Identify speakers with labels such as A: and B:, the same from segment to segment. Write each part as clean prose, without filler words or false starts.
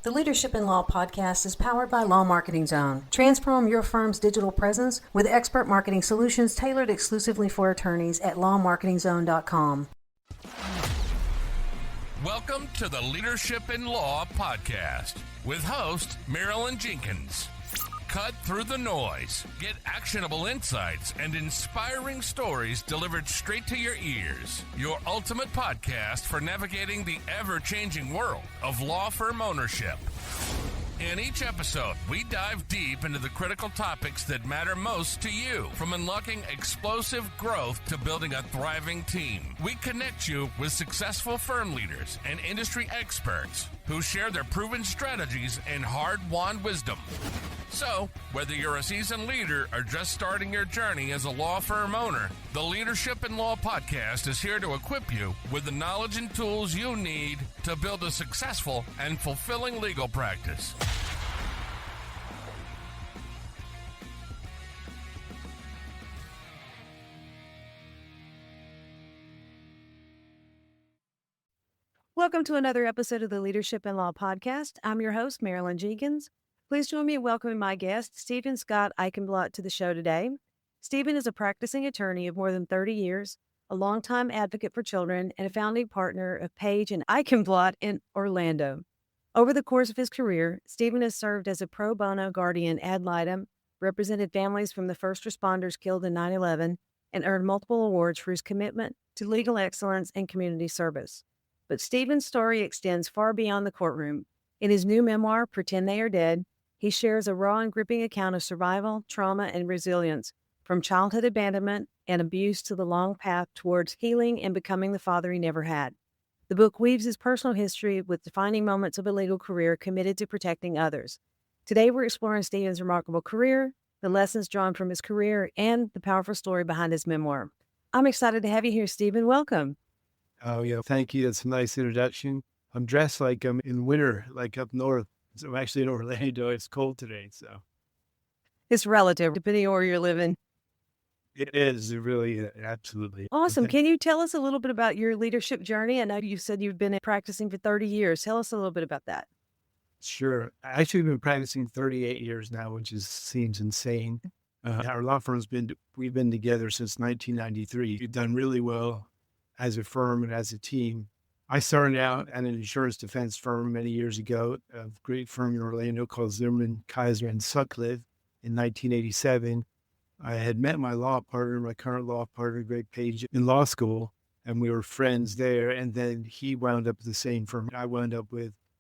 A: The Leadership in Law podcast is powered by Law Marketing Zone. Transform your firm's digital presence with expert marketing solutions tailored exclusively for attorneys at lawmarketingzone.com.
B: Welcome to the Leadership in Law podcast with host Marilyn Jenkins. Cut through the noise, get actionable insights and inspiring stories delivered straight to your ears. Your ultimate podcast for navigating the ever-changing world of law firm ownership. In each episode, we dive deep into the critical topics that matter most to you, from unlocking explosive growth to building a thriving team. We connect you with successful firm leaders and industry experts who share their proven strategies and hard-won wisdom. So, whether you're a seasoned leader or just starting your journey as a law firm owner, the Leadership in Law podcast is here to equip you with the knowledge and tools you need to build a successful and fulfilling legal practice.
C: Welcome to another episode of the Leadership in Law podcast. I'm your host, Marilyn Jenkins. Please join me in welcoming my guest, Steven Scott Eichenblatt, to the show today. Steven is a practicing attorney of more than 30 years, a longtime advocate for children, and a founding partner of Page and Eichenblatt in Orlando. Over the course of his career, Steven has served as a pro bono guardian ad litem, represented families from the first responders killed in 9/11, and earned multiple awards for his commitment to legal excellence and community service. But Steven's story extends far beyond the courtroom. In his new memoir, Pretend They Are Dead, he shares a raw and gripping account of survival, trauma, and resilience, from childhood abandonment and abuse to the long path towards healing and becoming the father he never had. The book weaves his personal history with defining moments of a legal career committed to protecting others. Today, we're exploring Steven's remarkable career, the lessons drawn from his career, and the powerful story behind his memoir. I'm excited to have you here, Steven. Welcome.
D: Oh, yeah. Thank you. That's a nice introduction. I'm dressed like I'm in winter, like up north. So I'm actually in Orlando. It's cold today. So
C: It's relative, depending on where you're living.
D: it is. It really is. Absolutely.
C: Awesome. Can you tell us a little bit about your leadership journey? I know you said you've been practicing for 30 years. Tell us a little bit about that.
D: Sure. I actually been practicing 38 years now, which seems insane. Our law we've been together since 1993. We've done really well as a firm and as a team. I started out at an insurance defense firm many years ago, a great firm in Orlando called Zimmerman, Kaiser, and Sutcliffe in 1987. I had met my current law partner, Greg Page, in law school, and we were friends there. And then he wound up at the same firm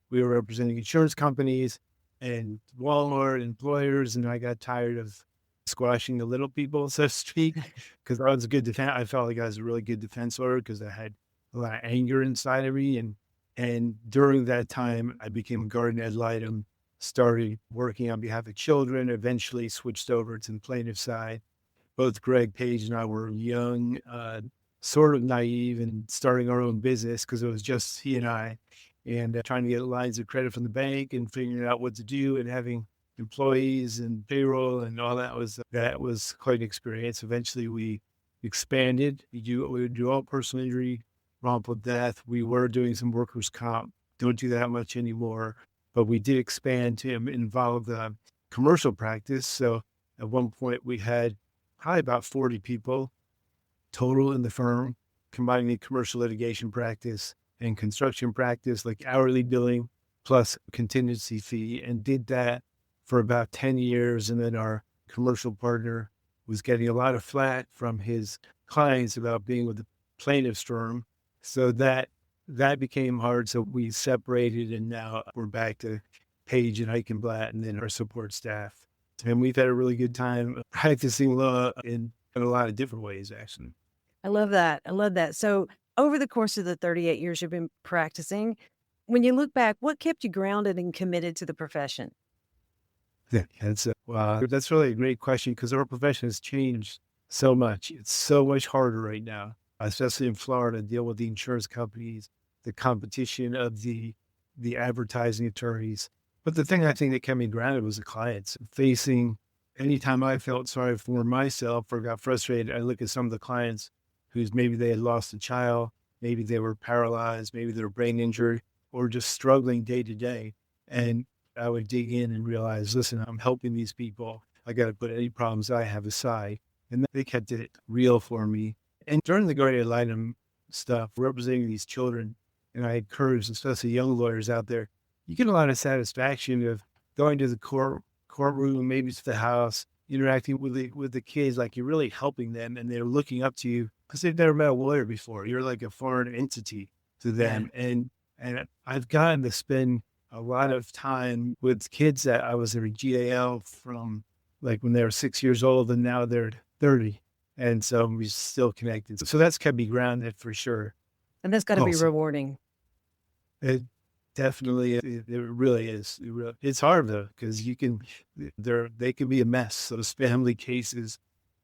D: we were representing insurance companies and Walmart employers, and I got tired of squashing the little people, so to speak, because I was a good defense. I felt like I was a really good defense lawyer because I had a lot of anger inside of me. And during that time, I became a guardian ad litem, started working on behalf of children, eventually switched over to the plaintiff side. Both Greg Page and I were young, sort of naive, and starting our own business because it was just he and I, and trying to get lines of credit from the bank and figuring out what to do and having employees and payroll and all that was quite an experience. Eventually we expanded. We would do all personal injury, wrongful death. We were doing some workers' comp. Don't do that much anymore, but we did expand to involve the commercial practice. So at one point we had probably about 40 people total in the firm, combining the commercial litigation practice and construction practice, like hourly billing plus contingency fee, and did that for about 10 years. And then our commercial partner was getting a lot of flack from his clients about being with the plaintiff's firm. So that became hard. So we separated, and now we're back to Page and Eichenblatt and then our support staff. And we've had a really good time practicing law in a lot of different ways, actually.
C: I love that. So over the course of the 38 years you've been practicing, when you look back, what kept you grounded and committed to the profession?
D: Yeah, that's really a great question because our profession has changed so much. It's so much harder right now, especially in Florida, to deal with the insurance companies, the competition of the advertising attorneys. But the thing I think that kept me grounded was the clients. Anytime I felt sorry for myself or got frustrated, I look at some of the clients who's maybe they had lost a child, maybe they were paralyzed, maybe they were brain injured, or just struggling day to day. And I would dig in and realize, listen, I'm helping these people. I got to put any problems I have aside. And they kept it real for me. And during the Guardia Litem stuff, representing these children, and I encourage, especially young lawyers out there, you get a lot of satisfaction of going to the courtroom, maybe to the house, interacting with the kids, like you're really helping them, and they're looking up to you because they've never met a lawyer before. You're like a foreign entity to them, and I've gotten to spend a lot of time with kids that I was in GAL from, like when they were 6 years old, and now they're 30. And so we're still connected. So that's kept me grounded for sure.
C: And that's got to be rewarding.
D: It definitely, it really is. It's hard though, because they can be a mess. Those family cases,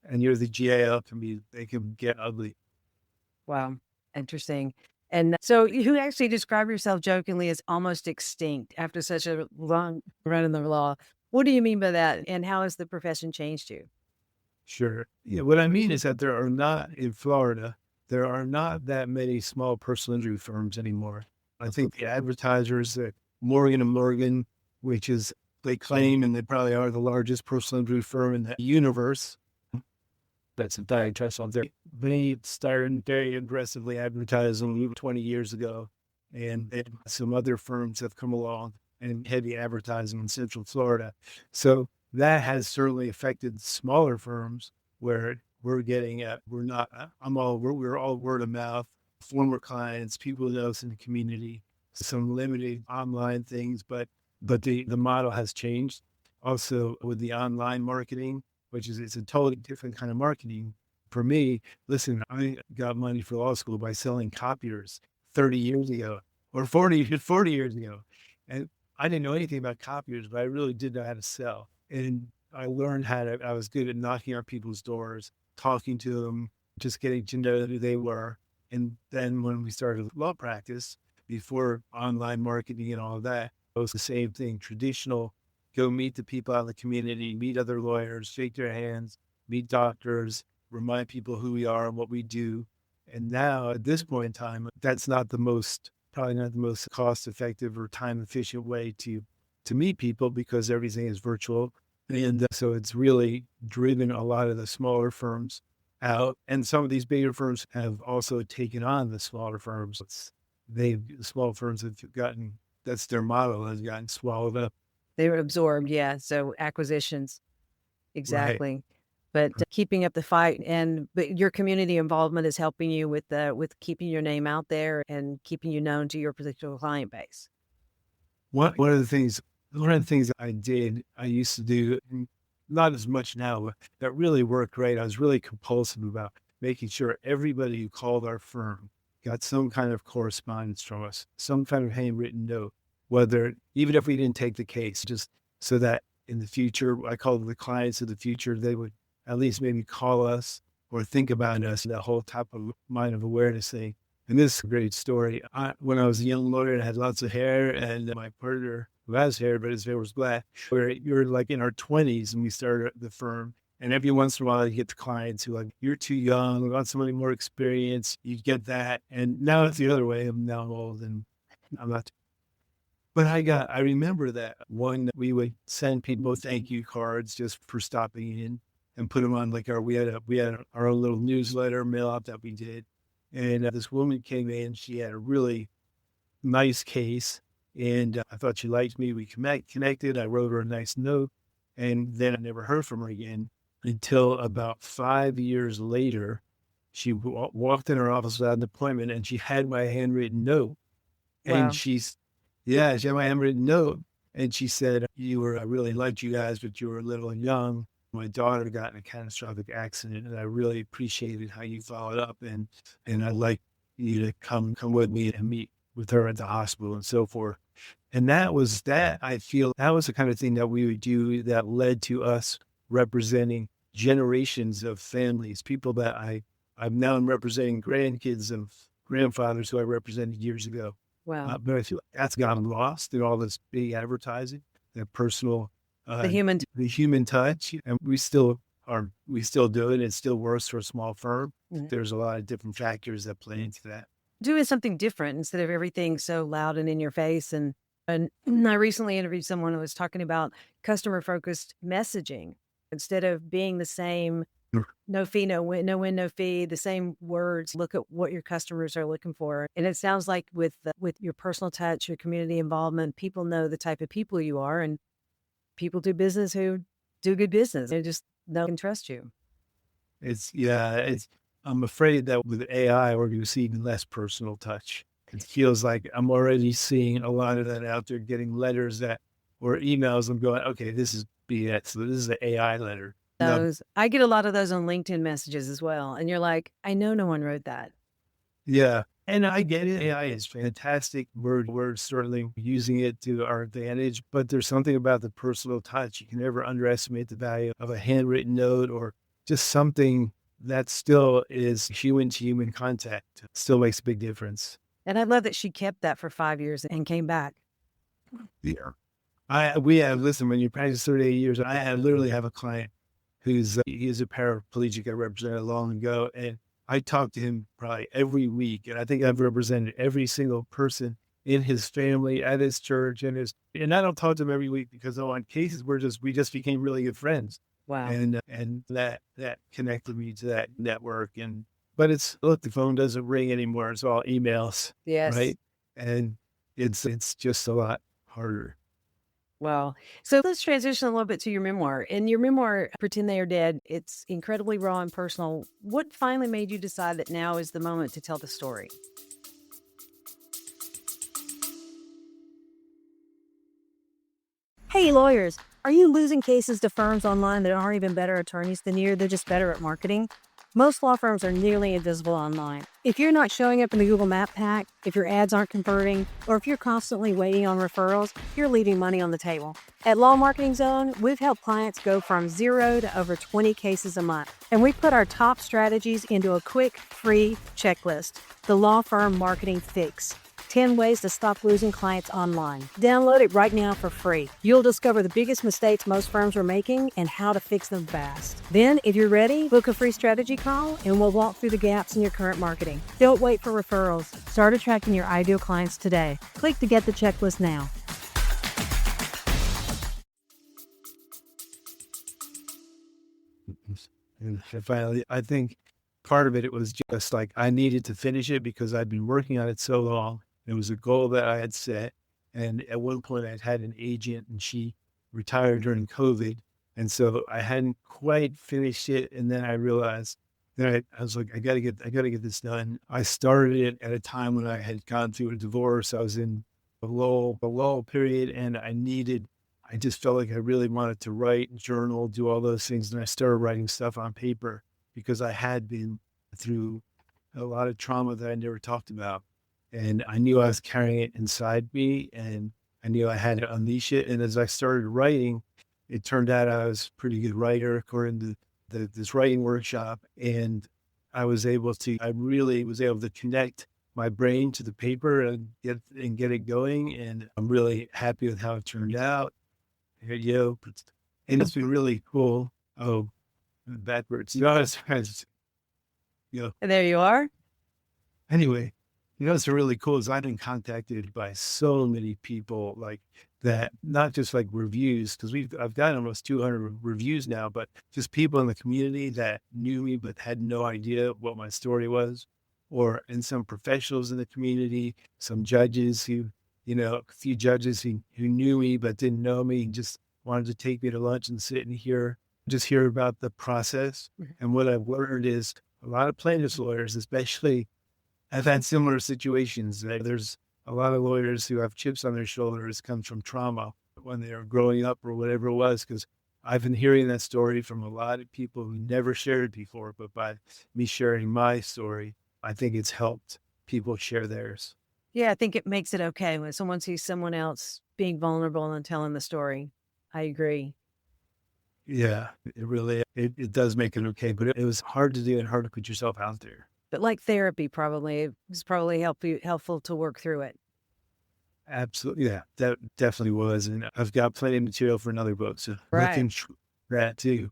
D: and you're the GAL, they can get ugly.
C: Wow. Interesting. And so you actually describe yourself jokingly as almost extinct after such a long run in the law. What do you mean by that? And how has the profession changed you?
D: Sure. Yeah, what I mean is that in Florida, there are not that many small personal injury firms anymore. I think the advertisers at Morgan & Morgan, which is, they claim, and they probably are the largest personal injury firm in the universe. That's a diatribe on there. They started very aggressively advertising 20 years ago. And then some other firms have come along and heavy advertising in Central Florida. So that has certainly affected smaller firms where we're all word of mouth, former clients, people who know us in the community, some limited online things, but the model has changed. Also with the online marketing, which is, it's a totally different kind of marketing. For me, listen, I got money for law school by selling copiers 30 years ago or 40 years ago. And I didn't know anything about copiers, but I really did know how to sell. And I learned I was good at knocking on people's doors, talking to them, just getting to know who they were. And then when we started law practice, before online marketing and all of that, it was the same thing, traditional, go meet the people out in the community, meet other lawyers, shake their hands, meet doctors, remind people who we are and what we do. And now at this point in time, that's probably not the most cost-effective or time-efficient way to meet people because everything is virtual. And so it's really driven a lot of the smaller firms out. And some of these bigger firms have also taken on the smaller firms. The small firms have gotten, that's their model, has gotten swallowed up.
C: They were absorbed. Yeah. So acquisitions. Exactly. Right. But keeping up the fight, but your community involvement is helping you with keeping your name out there and keeping you known to your particular client base.
D: One of the things I used to do, not as much now, but that really worked great. I was really compulsive about making sure everybody who called our firm got some kind of correspondence from us, some kind of handwritten note, even if we didn't take the case, just so that in the future, I call them the clients of the future, they would at least maybe call us or think about us, that whole type of mind of awareness thing. And this is a great story. When I was a young lawyer, I had lots of hair, and my partner, who has hair, but his hair was black, we were like in our 20s and we started the firm. And every once in a while, you get the clients who are like, you're too young, we want somebody more experienced. You get that. And now it's the other way. I'm now old and I'm not. But I remember that we would send people thank you cards just for stopping in and put them on we had our own little newsletter mail out that we did. And this woman came in, she had a really nice case. And I thought she liked me. We connected. I wrote her a nice note. And then I never heard from her again until about 5 years later. She walked in her office without an appointment, and she had my handwritten note.
C: Wow.
D: And she had my handwritten note. And she said, I really liked you guys, but you were a little young. My daughter got in a catastrophic accident, and I really appreciated how you followed up. And I'd like you to come with me and meet with her at the hospital and so forth. And I feel that was the kind of thing that we would do that led to us representing generations of families, people that I'm now representing grandkids of grandfathers who I represented years ago.
C: Wow.
D: But I feel like that's gotten lost in all this big advertising, that personal,
C: the
D: human touch. And we still do it. It still works for a small firm. Mm-hmm. There's a lot of different factors that play into that.
C: Doing something different instead of everything so loud and in your face and And I recently interviewed someone who was talking about customer-focused messaging. Instead of being the same, no fee, no win, no fee, the same words, look at what your customers are looking for. And it sounds like with your personal touch, your community involvement, people know the type of people you are, and people do business who do good business. They just know and trust you.
D: I'm afraid that with AI, we're going to see even less personal touch. It feels like I'm already seeing a lot of that out there, getting letters or emails. I'm going, okay, this is BS. So this is an AI letter.
C: I get a lot of those on LinkedIn messages as well. And you're like, I know no one wrote that.
D: Yeah. And I get it. AI is fantastic. We're certainly using it to our advantage, but there's something about the personal touch. You can never underestimate the value of a handwritten note or just something that still is human to human contact. It still makes a big difference.
C: And I love that she kept that for 5 years and came back.
D: Yeah. Listen, when you practice 38 years, I literally have a client who's, he's a paraplegic I represented long ago. And I talk to him probably every week. And I think I've represented every single person in his family, at his church, and I don't talk to him every week because on cases we just became really good friends.
C: Wow.
D: And that connected me to that network. But the phone doesn't ring anymore. It's all emails.
C: Yes.
D: Right. And it's just a lot harder.
C: Well, so let's transition a little bit to your memoir. In your memoir, Pretend They Are Dead, it's incredibly raw and personal. What finally made you decide that now is the moment to tell the story?
E: Hey, lawyers, are you losing cases to firms online that aren't even better attorneys than you? They're just better at marketing. Most law firms are nearly invisible online. If you're not showing up in the Google Map pack, if your ads aren't converting, or if you're constantly waiting on referrals, you're leaving money on the table. At Law Marketing Zone, we've helped clients go from 0 to over 20 cases a month. And we put our top strategies into a quick, free checklist, the Law Firm Marketing Fix. 10 ways to stop losing clients online. Download it right now for free. You'll discover the biggest mistakes most firms are making and how to fix them fast. Then, if you're ready, book a free strategy call and we'll walk through the gaps in your current marketing. Don't wait for referrals. Start attracting your ideal clients today. Click to get the checklist now.
D: And finally, I think part of it was just like I needed to finish it because I'd been working on it so long. It was a goal that I had set. And at one point I'd had an agent and she retired during COVID. And so I hadn't quite finished it. And then I realized that I was like, I gotta get this done. I started it at a time when I had gone through a divorce. I was in a lull period, and I just felt like I really wanted to write, journal, do all those things. And I started writing stuff on paper because I had been through a lot of trauma that I never talked about. And I knew I was carrying it inside me, and I knew I had to unleash it. And as I started writing, it turned out I was a pretty good writer according to this writing workshop. And I really was able to connect my brain to the paper and get it going. And I'm really happy with how it turned out. And it's been really cool. Oh, backwards.
C: And there you are.
D: Anyway, what's really cool is I've been contacted by so many people like that, not just like reviews, because I've got almost 200 reviews now, but just people in the community that knew me but had no idea what my story was, and some professionals in the community, some judges a few judges who knew me but didn't know me, and just wanted to take me to lunch and sit and hear about the process. And what I've learned is a lot of plaintiffs lawyers, especially, I've had similar situations. There's a lot of lawyers who have chips on their shoulders, comes from trauma when they were growing up or whatever it was, because I've been hearing that story from a lot of people who never shared before, but by me sharing my story, I think it's helped people share theirs.
C: Yeah, I think it makes it okay when someone sees someone else being vulnerable and telling the story. I agree.
D: Yeah, it does make it okay, but it was hard to do and hard to put yourself out there.
C: But like therapy, it was probably helpful to work through it.
D: Absolutely. Yeah, that definitely was. And I've got plenty of material for another book. So looking for that too.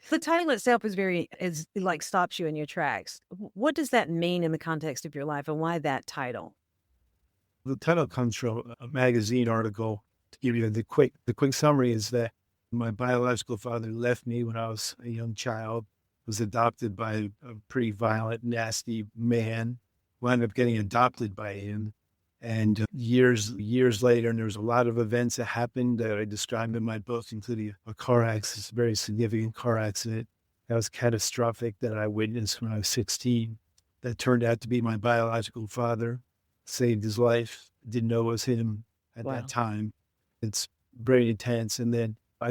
C: The title itself is like stops you in your tracks. What does that mean in the context of your life, and why that title?
D: The title comes from a magazine article. To give you the quick summary is that my biological father left me when I was a young child, was adopted by a pretty violent, nasty man, wound up getting adopted by him. And years later, and there's a lot of events that happened that I described in my book, including a car accident, a very significant car accident that was catastrophic that I witnessed when I was 16. That turned out to be my biological father, saved his life, didn't know it was him at that time. It's very intense. And then I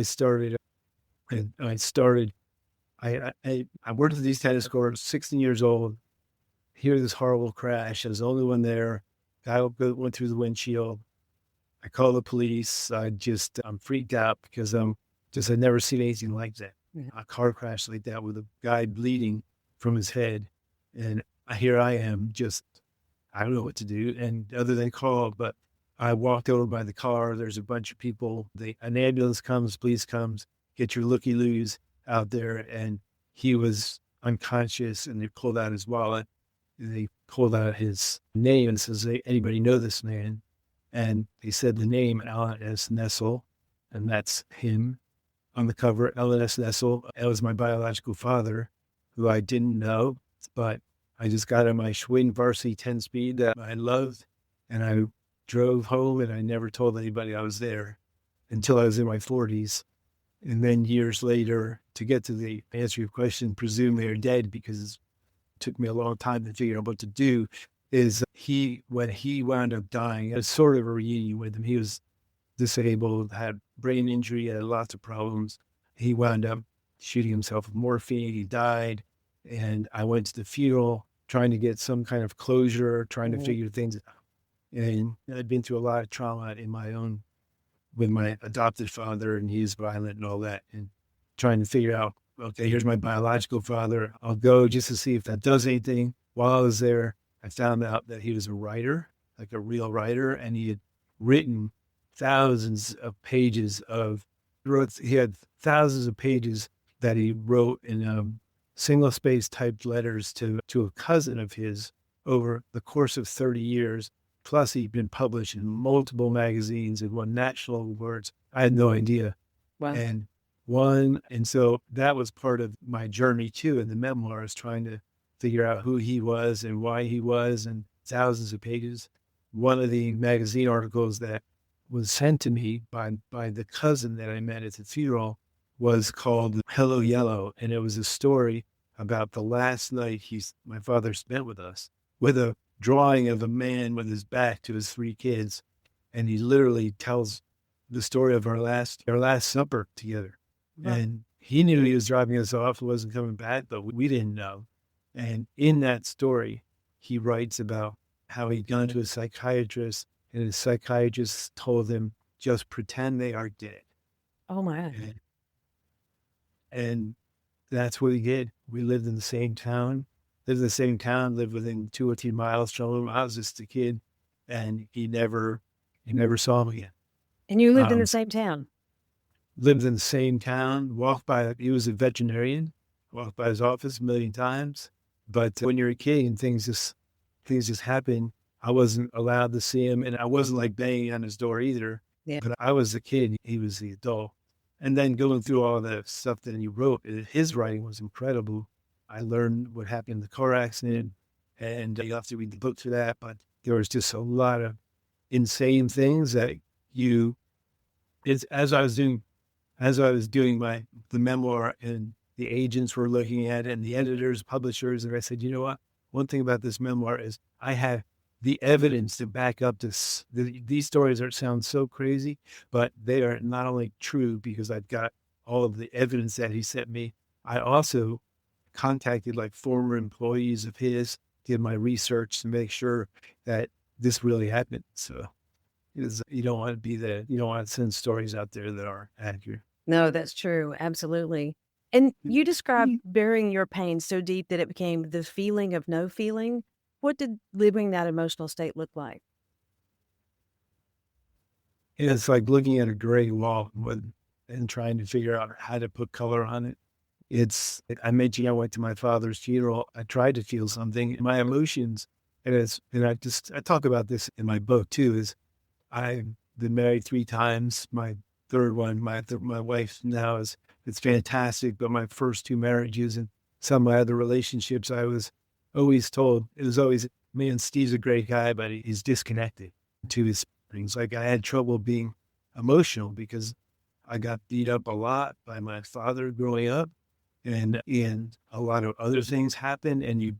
D: worked at these tennis courts, 16 years old, hear this horrible crash. I was the only one there. Guy went through the windshield. I called the police. I'm freaked out because I'd never seen anything like that. A car crash like that with a guy bleeding from his head. And here I am, I don't know what to do. And other than call, but I walked over by the car. There's a bunch of people. An ambulance comes, police comes, get your looky-loos out there. And he was unconscious, and they pulled out his wallet. They pulled out his name and says, anybody know this man? And he said the name, Alan S. Nessel, and that's him on the cover. Alan S. Nessel. That was my biological father, who I didn't know, but I just got on my Schwinn Varsity 10-speed that I loved, and I drove home, and I never told anybody I was there until I was in my 40s. And then years later, to get to the answer to your question, presume they're dead because took me a long time to figure out what to do, is when he wound up dying, it was sort of a reunion with him. He was disabled, had brain injury, had lots of problems. He wound up shooting himself with morphine. He died. And I went to the funeral trying to get some kind of closure, trying to figure things out. And I'd been through a lot of trauma with my adopted father, and he's violent and all that, and trying to figure out, okay, here's my biological father. I'll go just to see if that does anything. While I was there, I found out that he was a writer, like a real writer, and he had written thousands of pages he had thousands of pages that he wrote in single-space typed letters to a cousin of his over the course of 30 years. Plus, he'd been published in multiple magazines and won national awards. I had no idea.
C: Wow.
D: And so that was part of my journey too in the memoirs, trying to figure out who he was and why he was, and thousands of pages. One of the magazine articles that was sent to me by the cousin that I met at the funeral was called Hello Yellow. And it was a story about the last night my father spent with us, with a drawing of a man with his back to his 3 kids. And he literally tells the story of our last supper together. Wow. And he knew he was dropping us off, wasn't coming back, but we didn't know. And in that story, he writes about how he'd gone to a psychiatrist, and his psychiatrist told him, just pretend they are dead.
C: Oh my.
D: And that's what he did. We lived in the same town, lived within 2 or 3 miles from him. I was just a kid, and he never saw him again.
C: And you lived in the same town?
D: Lived in the same town, he was a veterinarian, walked by his office a million times. But when you're a kid and things just happen, I wasn't allowed to see him, and I wasn't like banging on his door either. Yeah. But I was the kid, he was the adult. And then going through all the stuff that he wrote, his writing was incredible. I learned what happened in the car accident, and you have to read the book for that. But there was just a lot of insane things that as I was doing the memoir, and the agents were looking at it, and the editors, publishers, and I said, you know what? One thing about this memoir is I have the evidence to back up this. These stories sound so crazy, but they are not only true because I've got all of the evidence that he sent me. I also contacted like former employees of his, did my research to make sure that this really happened. So you don't want to send stories out there that aren't accurate.
C: No, that's true. Absolutely. And you described burying your pain so deep that it became the feeling of no feeling. What did living that emotional state look like?
D: It's like looking at a gray wall and trying to figure out how to put color on it. I mentioned I went to my father's funeral. I tried to feel something. My emotions I talk about this in my book too, is I've been married 3 times. My third one, my wife now it's fantastic. But my first 2 marriages and some of my other relationships, I was always told, it was always, man, Steve's a great guy, but he's disconnected to his things. Like I had trouble being emotional because I got beat up a lot by my father growing up, and a lot of other things happen, and you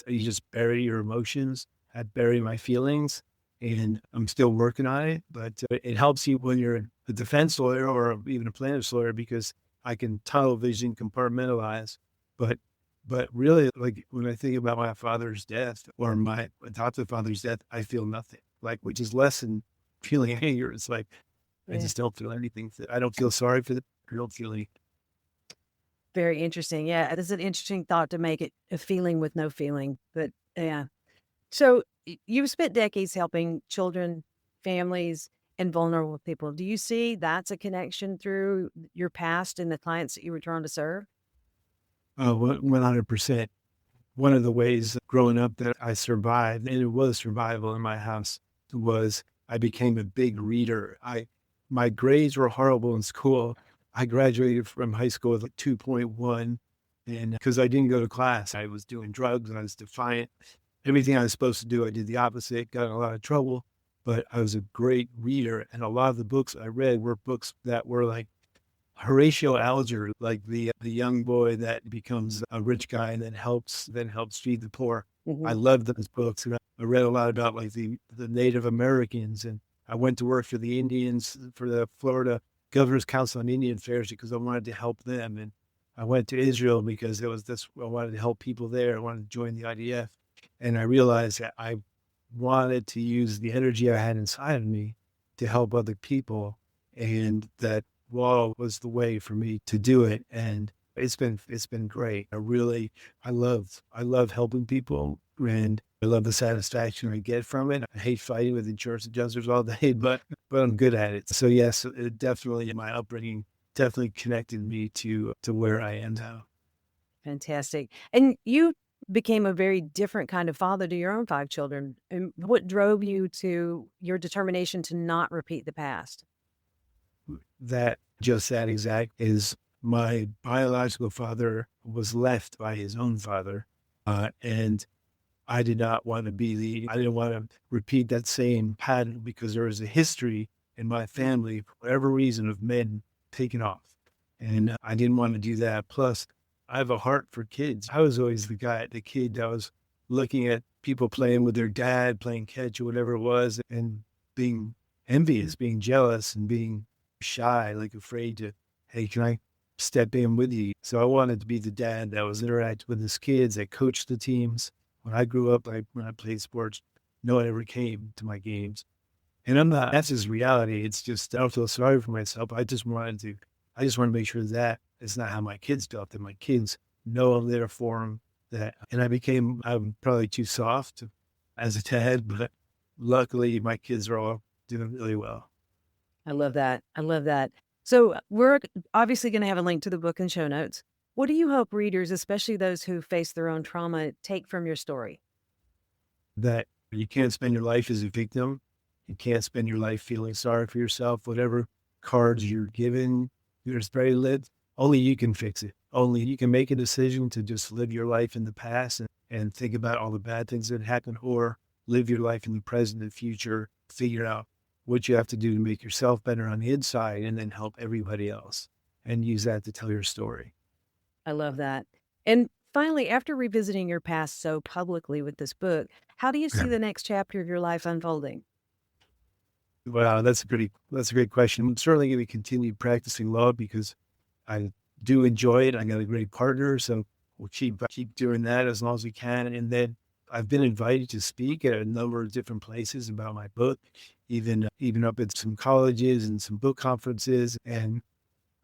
D: just bury your emotions. I bury my feelings, and I'm still working on it, but it helps you when you're a defense lawyer or even a plaintiff's lawyer, because I can tunnel vision, compartmentalize. But really, like when I think about my father's death or my adoptive father's death, I feel nothing. Like, which is less than feeling anger. It's like I
C: Yeah.
D: just don't feel anything. I don't feel sorry for them. I don't feel any.
C: Very interesting. Yeah, it is an interesting thought to make it a feeling with no feeling. But yeah. So you've spent decades helping children, families, and vulnerable people. Do you see that's a connection through your past and the clients that you were trying to serve?
D: 100%. One of the ways growing up that I survived, and it was survival in my house, was I became a big reader. My grades were horrible in school. I graduated from high school with like 2.1, and because I didn't go to class, I was doing drugs and I was defiant. Everything I was supposed to do, I did the opposite, got in a lot of trouble. But I was a great reader, and a lot of the books I read were books that were like Horatio Alger, like the young boy that becomes a rich guy and then helps feed the poor. I
C: Mhm.
D: loved those books, and I read a lot about like the Native Americans, and I went to work for the Indians for the Florida Governor's Council on Indian Affairs because I wanted to help them, and I went to Israel because I wanted to help people there. I wanted to join the IDF, and I realized that I wanted to use the energy I had inside of me to help other people, and that law was the way for me to do it. And it's been great. I love helping people, and I love the satisfaction I get from it. I hate fighting with insurance adjusters all day, but I'm good at it. So yes, it definitely, my upbringing definitely connected me to where I am now.
C: Fantastic. And you became a very different kind of father to your own 5 children. And what drove you to your determination to not repeat the past?
D: That exact is, my biological father was left by his own father, and I didn't want to repeat that same pattern, because there was a history in my family, for whatever reason, of men taking off. And I didn't want to do that. Plus, I have a heart for kids. I was always the kid that was looking at people playing with their dad, playing catch or whatever it was, and being envious, being jealous, and being shy, like afraid to, hey, can I step in with you? So I wanted to be the dad that was interacting with his kids, that coached the teams. When I grew up, when I played sports, no one ever came to my games. And that's just reality. It's just, I don't feel sorry for myself. I just want to make sure that it's not how my kids felt, that my kids know I'm there for them. I'm probably too soft as a dad, but luckily my kids are all doing really well.
C: I love that. I love that. So we're obviously going to have a link to the book in show notes. What do you hope readers, especially those who face their own trauma, take from your story?
D: That you can't spend your life as a victim. You can't spend your life feeling sorry for yourself. Whatever cards you're given, there's very little. Only you can fix it. Only you can make a decision to just live your life in the past and think about all the bad things that happened, or live your life in the present and future, figure out what you have to do to make yourself better on the inside, and then help everybody else and use that to tell your story.
C: I love that. And finally, after revisiting your past so publicly with this book, how do you see the next chapter of your life unfolding?
D: Wow, that's a great question. I'm certainly going to continue practicing law because I do enjoy it. I got a great partner, so we'll keep doing that as long as we can. And then I've been invited to speak at a number of different places about my book, even up at some colleges and some book conferences. And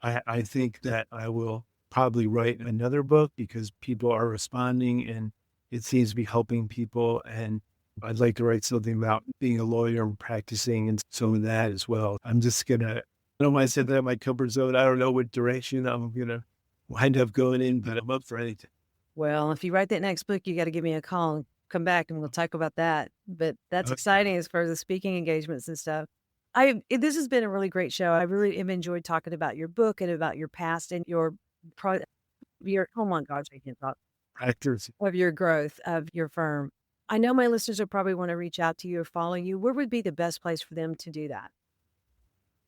D: I think that I will probably write another book because people are responding and it seems to be helping people. And I'd like to write something about being a lawyer and practicing and some of that as well. I don't mind saying that, my comfort zone. I don't know what direction I'm going to wind up going in, but I'm up for anything.
C: Well, if you write that next book, you got to give me a call. come back and we'll talk about that. But that's
D: Okay.
C: exciting as far as the speaking engagements and stuff. This has been a really great show. I really have enjoyed talking about your book and about your past and your oh my gosh, I can't talk,
D: Actors.
C: of your growth of your firm. I know my listeners will probably want to reach out to you or follow you. Where would be the best place for them to do that?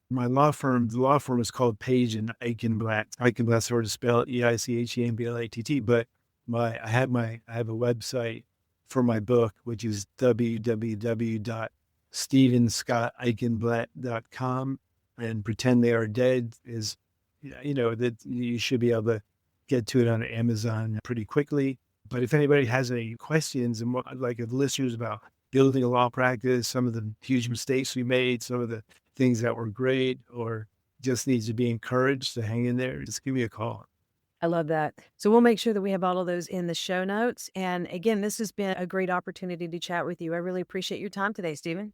D: My law firm, the law firm is called Page and Eichenblatt. Eichenblatt sort of spelled Eichemblatt, but I have a website for my book, which is www.stevenscotteichenblatt.com, and Pretend They Are Dead is, that you should be able to get to it on Amazon pretty quickly. But if anybody has any questions and if listeners about building a law practice, some of the huge mistakes we made, some of the things that were great, or just needs to be encouraged to hang in there, just give me a call.
C: I love that. So we'll make sure that we have all of those in the show notes. And again, this has been a great opportunity to chat with you. I really appreciate your time today, Steven.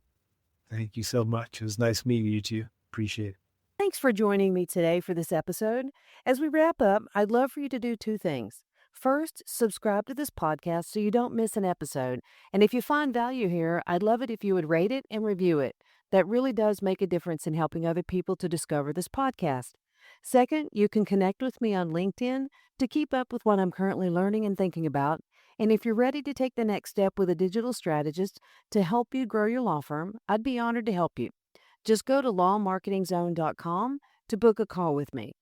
D: Thank you so much. It was nice meeting you too. Appreciate it.
E: Thanks for joining me today for this episode. As we wrap up, I'd love for you to do two things. First, subscribe to this podcast so you don't miss an episode. And if you find value here, I'd love it if you would rate it and review it. That really does make a difference in helping other people to discover this podcast. Second, you can connect with me on LinkedIn to keep up with what I'm currently learning and thinking about. And if you're ready to take the next step with a digital strategist to help you grow your law firm, I'd be honored to help you. Just go to lawmarketingzone.com to book a call with me.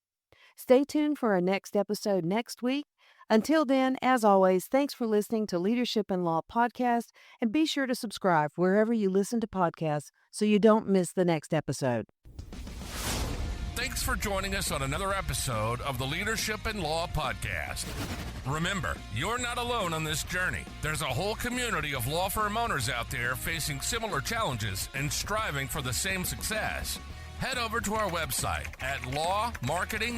E: Stay tuned for our next episode next week. Until then, as always, thanks for listening to Leadership in Law Podcast, and be sure to subscribe wherever you listen to podcasts so you don't miss the next episode.
B: Thanks for joining us on another episode of the Leadership in Law Podcast. Remember, you're not alone on this journey. There's a whole community of law firm owners out there facing similar challenges and striving for the same success. Head over to our website at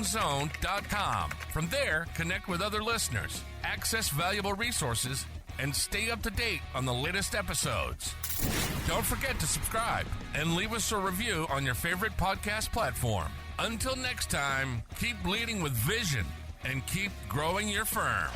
B: lawmarketingzone.com. From there, connect with other listeners, access valuable resources, and stay up to date on the latest episodes. Don't forget to subscribe and leave us a review on your favorite podcast platform. Until next time, keep leading with vision and keep growing your firm.